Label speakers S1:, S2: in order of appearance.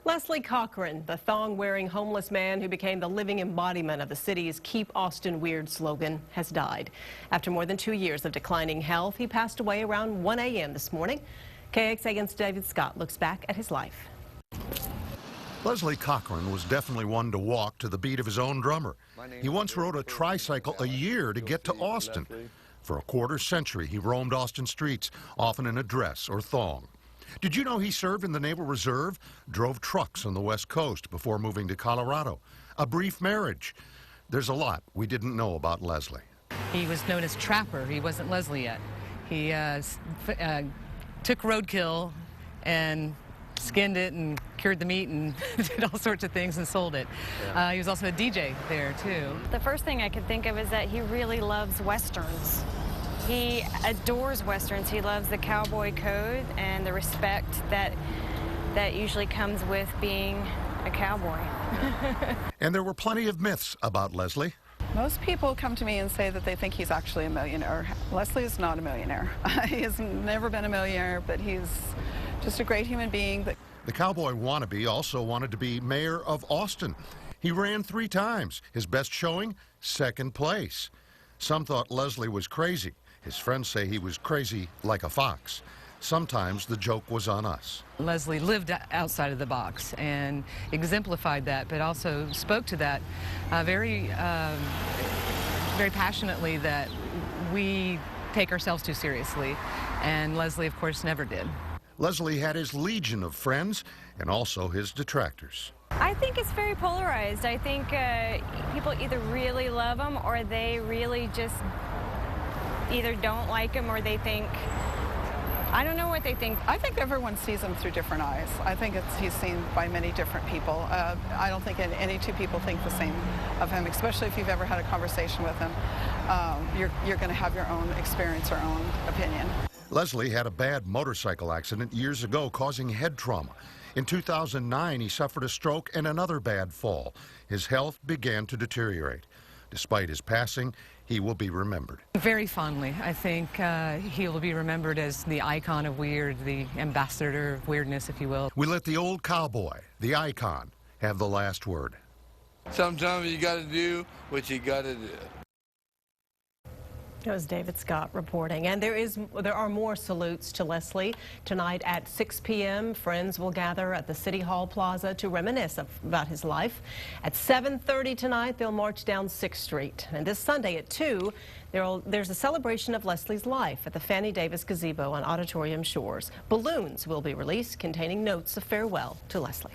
S1: Leslie Cochran, the thong-wearing homeless man who became the living embodiment of the city's Keep Austin Weird slogan, has died. After more than 2 years of declining health, he passed away around 1 a.m. this morning. KXAN's David Scott looks back at his life.
S2: Leslie Cochran was definitely one to walk to the beat of his own drummer. He once rode a tricycle a year to get to Austin. For a quarter century, he roamed Austin streets, often in a dress or thong. Did you know he served in the Naval Reserve, drove trucks on the West Coast before moving to Colorado? A brief marriage. There's a lot we didn't know about Leslie.
S3: He was known as Trapper. He wasn't Leslie yet. He took roadkill and skinned it and cured the meat and did all sorts of things and sold it. He was also a DJ there, too.
S4: The first thing I could think of is that he really loves Westerns. He adores Westerns. He loves the cowboy code and the respect that usually comes with being a cowboy.
S2: And there were plenty of myths about Leslie.
S5: Most people come to me and say that they think he's actually a millionaire. Leslie is not a millionaire. He has never been a millionaire, but he's just a great human being.
S2: The cowboy wannabe also wanted to be mayor of Austin. He ran 3 times. His best showing, 2nd place. Some thought Leslie was crazy. His friends say he was crazy like a fox. Sometimes the joke was on us.
S3: Leslie lived outside of the box and exemplified that, but also spoke to that very passionately, that we take ourselves too seriously, and Leslie, of course, never did.
S2: Leslie had his legion of friends and also his detractors.
S4: I think it's very polarized. I think people either really love him or they really just either don't like him, or they think, I don't know what they think.
S5: I think everyone sees him through different eyes. I think he's seen by many different people. I don't think any 2 people think the same of him, especially if you've ever had a conversation with him. You're going to have your own experience or own opinion.
S2: Leslie had a bad motorcycle accident years ago, causing head trauma. In 2009, he suffered a stroke and another bad fall. His health began to deteriorate. Despite his passing, he will be remembered.
S3: Very fondly. I think he will be remembered as the icon of weird, the ambassador of weirdness, if you will.
S2: We let the old cowboy, the icon, have the last word.
S6: Sometimes you got to do what you got to do.
S1: That was David Scott reporting. And there are more salutes to Leslie. Tonight at 6 p.m., friends will gather at the City Hall Plaza to reminisce about his life. At 7:30 tonight, they'll march down 6th Street. And this Sunday at 2, there's a celebration of Leslie's life at the Fannie Davis Gazebo on Auditorium Shores. Balloons will be released containing notes of farewell to Leslie.